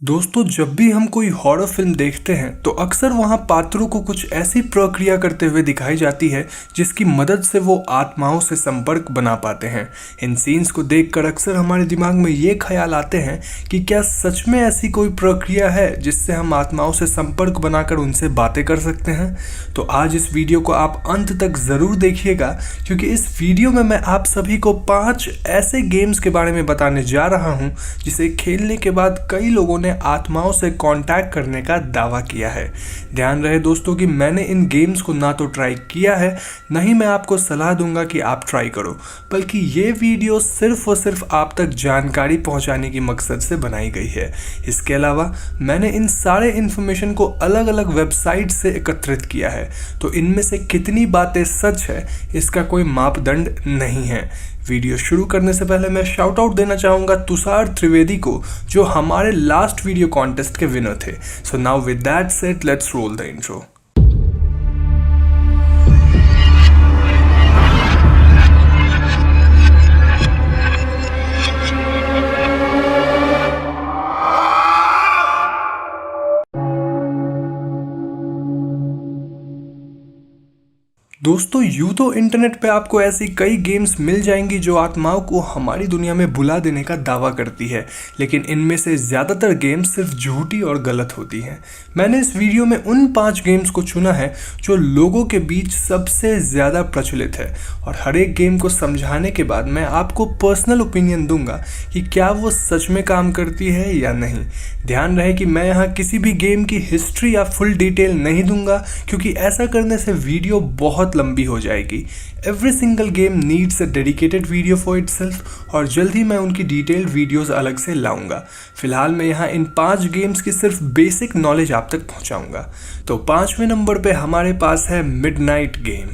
दोस्तों, जब भी हम कोई हॉरर फिल्म देखते हैं तो अक्सर वहां पात्रों को कुछ ऐसी प्रक्रिया करते हुए दिखाई जाती है जिसकी मदद से वो आत्माओं से संपर्क बना पाते हैं। इन सीन्स को देखकर अक्सर हमारे दिमाग में ये ख्याल आते हैं कि क्या सच में ऐसी कोई प्रक्रिया है जिससे हम आत्माओं से संपर्क बनाकर उनसे बातें कर सकते हैं। तो आज इस वीडियो को आप अंत तक ज़रूर देखिएगा, क्योंकि इस वीडियो में मैं आप सभी को 5 ऐसे गेम्स के बारे में बताने जा रहा हूँ जिसे खेलने के बाद कई लोगों ने आत्माओं से कांटेक्ट करने का दावा किया है। ध्यान रहे दोस्तों कि मैंने इन गेम्स को ना तो ट्राई किया है, ना ही मैं आपको सलाह दूंगा कि आप ट्राई करो, बल्कि ये वीडियो सिर्फ और सिर्फ आप तक जानकारी पहुंचाने की मकसद से बनाई गई है। इसके अलावा मैंने इन सारे इन्फॉर्मेशन को अलग अलग वेबसाइट से एकत्रित किया है, तो इनमें से कितनी बातें सच है इसका कोई मापदंड नहीं है। वीडियो शुरू करने से पहले मैं शाउट आउट देना चाहूँगा तुषार त्रिवेदी को, जो हमारे लास्ट वीडियो कॉन्टेस्ट के विनर थे। So now with that said, let's roll the intro. दोस्तों, यूँ तो इंटरनेट पे आपको ऐसी कई गेम्स मिल जाएंगी जो आत्माओं को हमारी दुनिया में बुला देने का दावा करती है, लेकिन इनमें से ज़्यादातर गेम्स सिर्फ झूठी और गलत होती हैं। मैंने इस वीडियो में उन 5 गेम्स को चुना है जो लोगों के बीच सबसे ज़्यादा प्रचलित है, और हर एक गेम को समझाने के बाद मैं आपको पर्सनल ओपिनियन दूंगा कि क्या वो सच में काम करती है या नहीं। ध्यान रहे कि मैं यहाँ किसी भी गेम की हिस्ट्री या फुल डिटेल नहीं दूंगा, क्योंकि ऐसा करने से वीडियो बहुत लंबी हो जाएगी। Every single game needs a dedicated video for itself, और जल्द ही मैं उनकी डिटेल्ड वीडियोस अलग से लाऊंगा। फिलहाल मैं यहाँ इन 5 गेम्स की सिर्फ बेसिक नॉलेज आप तक पहुँचाऊंगा। तो 5वें नंबर पे हमारे पास है मिडनाइट गेम।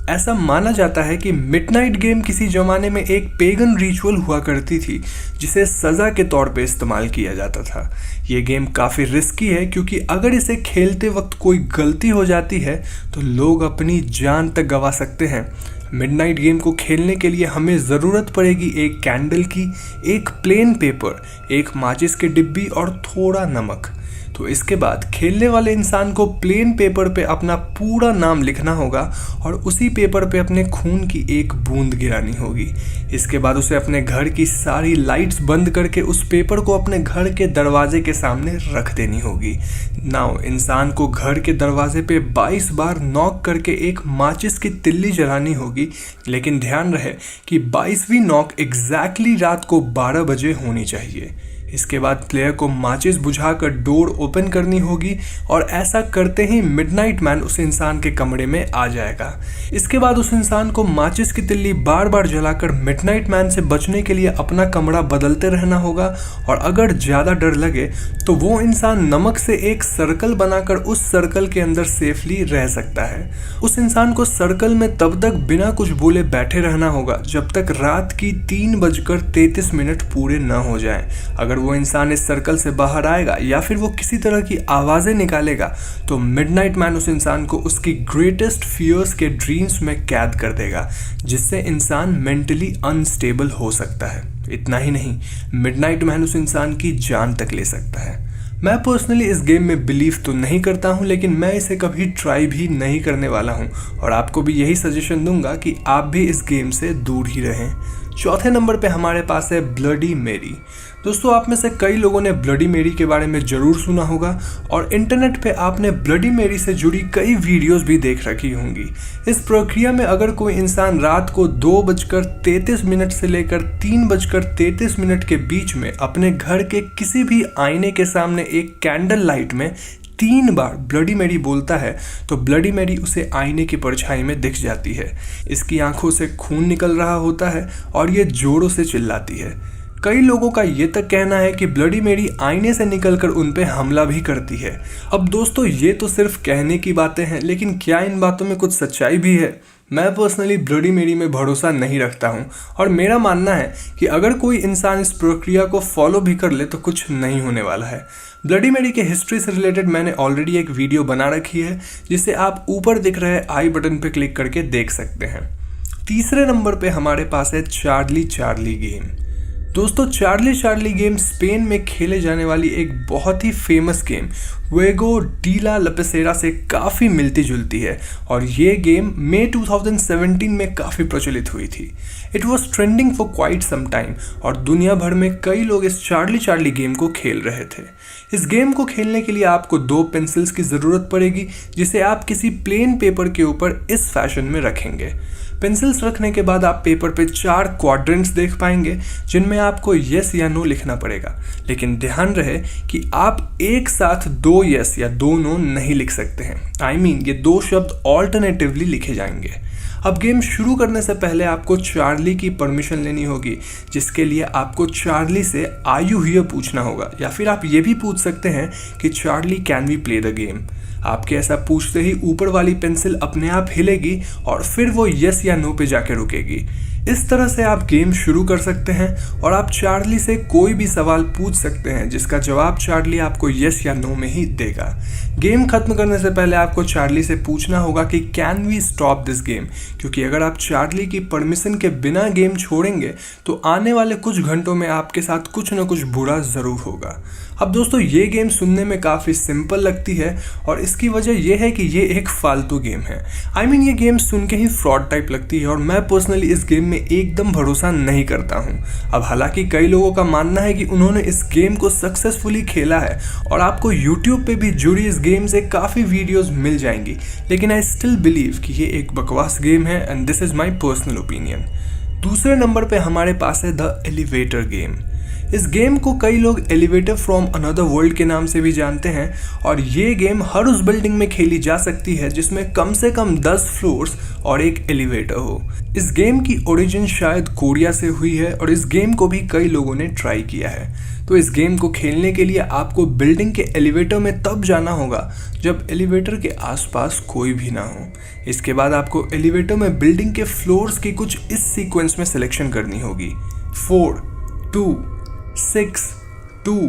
ऐसा माना जाता है कि मिडनाइट गेम किसी ज़माने में एक पेगन रिचुअल हुआ करती थी जिसे सज़ा के तौर पे इस्तेमाल किया जाता था। ये गेम काफ़ी रिस्की है, क्योंकि अगर इसे खेलते वक्त कोई गलती हो जाती है तो लोग अपनी जान तक गंवा सकते हैं। मिडनाइट गेम को खेलने के लिए हमें ज़रूरत पड़ेगी एक कैंडल की, एक प्लेन पेपर, एक माचिस के डिब्बी और थोड़ा नमक। तो इसके बाद खेलने वाले इंसान को प्लेन पेपर पे अपना पूरा नाम लिखना होगा और उसी पेपर पे अपने खून की एक बूंद गिरानी होगी। इसके बाद उसे अपने घर की सारी लाइट्स बंद करके उस पेपर को अपने घर के दरवाजे के सामने रख देनी होगी। नाउ इंसान को घर के दरवाजे पे 22 बार नॉक करके एक माचिस की तिल्ली जलानी होगी, लेकिन ध्यान रहे कि 22वीं नॉक एग्जैक्टली रात को 12 बजे होनी चाहिए। इसके बाद प्लेयर को माचिस बुझाकर डोर ओपन करनी होगी, और ऐसा करते ही मिडनाइट मैन उस इंसान के कमरे में आ जाएगा। इसके बाद उस इंसान को माचिस की तिल्ली बार बार जलाकर मिडनाइट मैन से बचने के लिए अपना कमरा बदलते रहना होगा, और अगर ज़्यादा डर लगे तो वो इंसान नमक से एक सर्कल बनाकर उस सर्कल के अंदर सेफली रह सकता है। उस इंसान को सर्कल में तब तक बिना कुछ बोले बैठे रहना होगा जब तक रात की 3:33 पूरे न हो जाए। अगर वो इंसान इस सर्कल से बाहर आएगा या फिर वो किसी तरह की आवाज़ें निकालेगा तो मिडनाइट मैन उस इंसान को उसकी ग्रेटेस्ट फियर्स के ड्रीम्स में कैद कर देगा, जिससे इंसान मेंटली अनस्टेबल हो सकता है। इतना ही नहीं, मिडनाइट मैन उस इंसान की जान तक ले सकता है। मैं पर्सनली इस गेम में बिलीव तो नहीं करता हूं, लेकिन मैं इसे कभी ट्राई भी नहीं करने वाला हूं, और आपको भी यही सजेशन दूंगा कि आप भी इस गेम से दूर ही रहें। 4थे नंबर पे हमारे पास है ब्लडी मेरी। दोस्तों, आप में से कई लोगों ने ब्लडी मेरी के बारे में ज़रूर सुना होगा, और इंटरनेट पे आपने ब्लडी मेरी से जुड़ी कई वीडियोस भी देख रखी होंगी। इस प्रक्रिया में अगर कोई इंसान रात को 2:33 से लेकर 3:33 के बीच में अपने घर के किसी भी आईने के सामने एक कैंडल लाइट में 3 बार ब्लडी मेरी बोलता है, तो ब्लडी मेरी उसे आईने की परछाई में दिख जाती है। इसकी आंखों से खून निकल रहा होता है और ये जोरों से चिल्लाती है। कई लोगों का ये तक कहना है कि ब्लडी मेरी आईने से निकलकर उन पे हमला भी करती है। अब दोस्तों, ये तो सिर्फ कहने की बातें हैं, लेकिन क्या इन बातों में कुछ सच्चाई भी है? मैं पर्सनली ब्लडी मेरी में भरोसा नहीं रखता हूँ, और मेरा मानना है कि अगर कोई इंसान इस प्रक्रिया को फॉलो भी कर ले तो कुछ नहीं होने वाला है। ब्लडी मेरी के हिस्ट्री से रिलेटेड मैंने ऑलरेडी एक वीडियो बना रखी है, जिसे आप ऊपर दिख रहे आई बटन पे क्लिक करके देख सकते हैं। 3रे नंबर पे हमारे पास है चार्ली चार्ली गेम। दोस्तों चार्ली चार्ली गेम स्पेन में खेले जाने वाली एक बहुत ही फेमस गेम वेगो डी ला लपेसेरा से काफ़ी मिलती जुलती है और ये गेम मई 2017 में काफ़ी प्रचलित हुई थी। It was trending for quite some time और दुनिया भर में कई लोग इस चार्ली चार्ली गेम को खेल रहे थे। इस गेम को खेलने के लिए आपको 2 पेंसिल्स की ज़रूरत पड़ेगी जिसे आप किसी प्लेन पेपर के ऊपर इस फैशन में रखेंगे। पेंसिल्स रखने के बाद आप पेपर पे 4 क्वाड्रेंट्स देख पाएंगे जिनमें आपको यस या नो लिखना पड़ेगा, लेकिन ध्यान रहे कि आप एक साथ 2 यस या 2 नो नहीं लिख सकते हैं। ये 2 शब्द ऑल्टरनेटिवली लिखे जाएंगे। अब गेम शुरू करने से पहले आपको चार्ली की परमिशन लेनी होगी, जिसके लिए आपको चार्ली से आर यू हियर पूछना होगा, या फिर आप ये भी पूछ सकते हैं कि Charlie can we play the game. आपके ऐसा पूछते ही ऊपर वाली पेंसिल अपने आप हिलेगी और फिर वो यस या नो पे जाके रुकेगी। इस तरह से आप गेम शुरू कर सकते हैं और आप चार्ली से कोई भी सवाल पूछ सकते हैं जिसका जवाब चार्ली आपको यस या नो में ही देगा। गेम खत्म करने से पहले आपको चार्ली से पूछना होगा कि can we stop this game, क्योंकि अगर आप चार्ली की परमिशन के बिना गेम छोड़ेंगे तो आने वाले कुछ घंटों में आपके साथ कुछ न कुछ बुरा ज़रूर होगा। अब दोस्तों ये गेम सुनने में काफ़ी सिंपल लगती है और इसकी वजह यह है कि ये एक फालतू गेम है। ये गेम सुन के ही फ्रॉड टाइप लगती है और मैं पर्सनली इस गेम में एकदम भरोसा नहीं करता हूँ। अब हालांकि कई लोगों का मानना है कि उन्होंने इस गेम को सक्सेसफुली खेला है और आपको यूट्यूब पे भी जुड़ी इस गेम से काफ़ी वीडियोस मिल जाएंगी, लेकिन आई स्टिल बिलीव कि ये एक बकवास गेम है and this is my personal opinion. दूसरे नंबर पे हमारे पास है द एलिवेटर गेम। इस गेम को कई लोग एलिवेटर फ्रॉम अनदर वर्ल्ड के नाम से भी जानते हैं और ये गेम हर उस बिल्डिंग में खेली जा सकती है जिसमें कम से कम 10 फ्लोर्स और एक एलिवेटर हो। इस गेम की ओरिजिन शायद कोरिया से हुई है और इस गेम को भी कई लोगों ने ट्राई किया है। तो इस गेम को खेलने के लिए आपको बिल्डिंग के एलिवेटर में तब जाना होगा जब एलिवेटर के आसपास कोई भी ना हो। इसके बाद आपको एलिवेटर में बिल्डिंग के फ्लोर्स की कुछ इस सीक्वेंस में सिलेक्शन करनी होगी: 4, 2, 6, 2,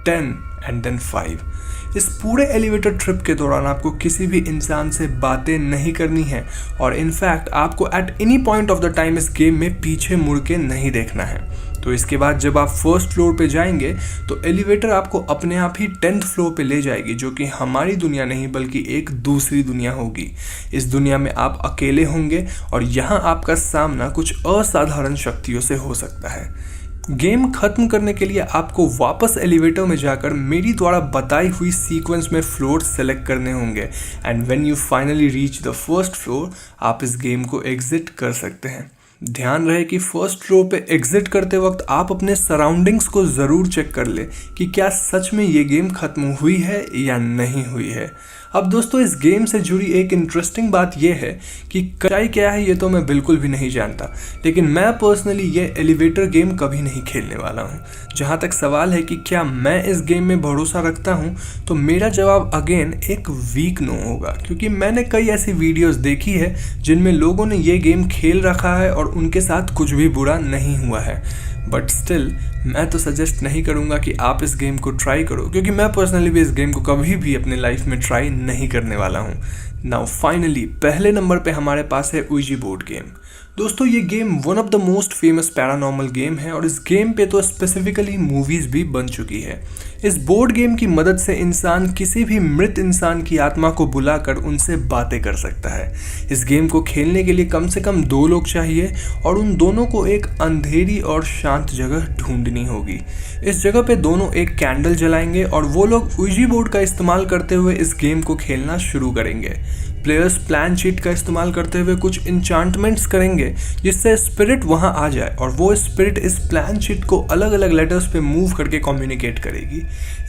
10 एंड देन 5। इस पूरे एलिवेटर ट्रिप के दौरान आपको किसी भी इंसान से बातें नहीं करनी है और इनफैक्ट आपको at any point of the time इस गेम में पीछे मुड़ के नहीं देखना है। तो इसके बाद जब आप फर्स्ट फ्लोर पे जाएंगे तो एलिवेटर आपको अपने आप ही 10th फ्लोर पे ले जाएगी, जो कि हमारी दुनिया नहीं बल्कि एक दूसरी दुनिया होगी। इस दुनिया में आप अकेले होंगे और यहाँ आपका सामना कुछ असाधारण शक्तियों से हो सकता है। गेम खत्म करने के लिए आपको वापस एलिवेटर में जाकर मेरी द्वारा बताई हुई सीक्वेंस में फ्लोर सेलेक्ट करने होंगे and when you finally reach the first floor आप इस गेम को एग्जिट कर सकते हैं। ध्यान रहे कि फर्स्ट फ्लोर पे एग्जिट करते वक्त आप अपने सराउंडिंग्स को ज़रूर चेक कर ले कि क्या सच में ये गेम खत्म हुई है या नहीं हुई है। अब दोस्तों इस गेम से जुड़ी एक इंटरेस्टिंग बात यह है कि सच्चाई क्या है ये तो मैं बिल्कुल भी नहीं जानता, लेकिन मैं पर्सनली ये एलिवेटर गेम कभी नहीं खेलने वाला हूँ। जहाँ तक सवाल है कि क्या मैं इस गेम में भरोसा रखता हूँ, तो मेरा जवाब अगेन एक वीक नो होगा, क्योंकि मैंने कई ऐसी वीडियोस देखी है जिनमें लोगों ने ये गेम खेल रखा है और उनके साथ कुछ भी बुरा नहीं हुआ है। बट स्टिल मैं तो सजेस्ट नहीं करूँगा कि आप इस गेम को ट्राई करो, क्योंकि मैं पर्सनली भी इस गेम को कभी भी अपने लाइफ में ट्राई नहीं करने वाला हूँ। नाउ फाइनली पहले नंबर पे हमारे पास है ouija बोर्ड गेम। दोस्तों ये game one of the most famous paranormal game है और इस गेम पे तो स्पेसिफिकली मूवीज़ भी बन चुकी है। इस बोर्ड गेम की मदद से इंसान किसी भी मृत इंसान की आत्मा को बुलाकर उनसे बातें कर सकता है। इस गेम को खेलने के लिए कम से कम 2 लोग चाहिए और उन दोनों को एक अंधेरी और शांत जगह ढूंढनी होगी। इस जगह पे दोनों एक कैंडल जलाएंगे और वो लोग ouija बोर्ड का इस्तेमाल करते हुए इस गेम को खेलना शुरू करेंगे। प्लेयर्स प्लान शीट का इस्तेमाल करते हुए कुछ इंचांटमेंट्स करेंगे जिससे स्पिरिट वहां आ जाए और वो स्पिरिट इस प्लान शीट को अलग अलग लेटर्स पे मूव करके कम्युनिकेट करेगी।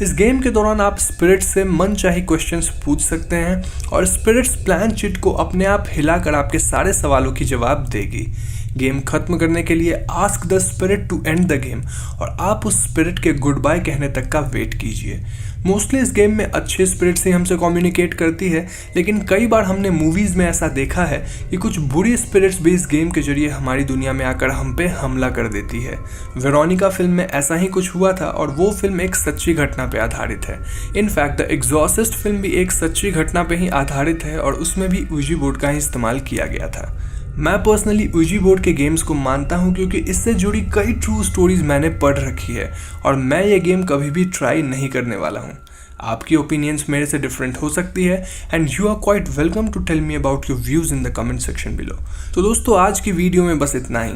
इस गेम के दौरान आप स्पिरिट से मनचाही क्वेश्चंस पूछ सकते हैं और स्पिरिट्स प्लान शीट को अपने आप हिलाकर आपके सारे सवालों की जवाब देगी। गेम खत्म करने के लिए ask the spirit to end the game और आप उस स्पिरिट के गुड बाय कहने तक का वेट कीजिए। मोस्टली इस गेम में अच्छे स्पिरिट्स ही हमसे कम्युनिकेट करती है, लेकिन कई बार हमने मूवीज़ में ऐसा देखा है कि कुछ बुरी स्पिरिट्स भी इस गेम के जरिए हमारी दुनिया में आकर हम पे हमला कर देती है। वेरोनिका फिल्म में ऐसा ही कुछ हुआ था और वो फिल्म एक सच्ची घटना पे आधारित है। इनफैक्ट द एग्जॉर्सिस्ट फिल्म भी एक सच्ची घटना पे ही आधारित है और उसमें भी ouija बोर्ड का ही इस्तेमाल किया गया था। मैं पर्सनली ऊजी बोर्ड के गेम्स को मानता हूं क्योंकि इससे जुड़ी कई ट्रू स्टोरीज मैंने पढ़ रखी है और मैं ये गेम कभी भी ट्राई नहीं करने वाला हूं। आपकी ओपिनियंस मेरे से डिफरेंट हो सकती है and you are quite welcome to tell me about your views in the comment section below. तो दोस्तों आज की वीडियो में बस इतना ही।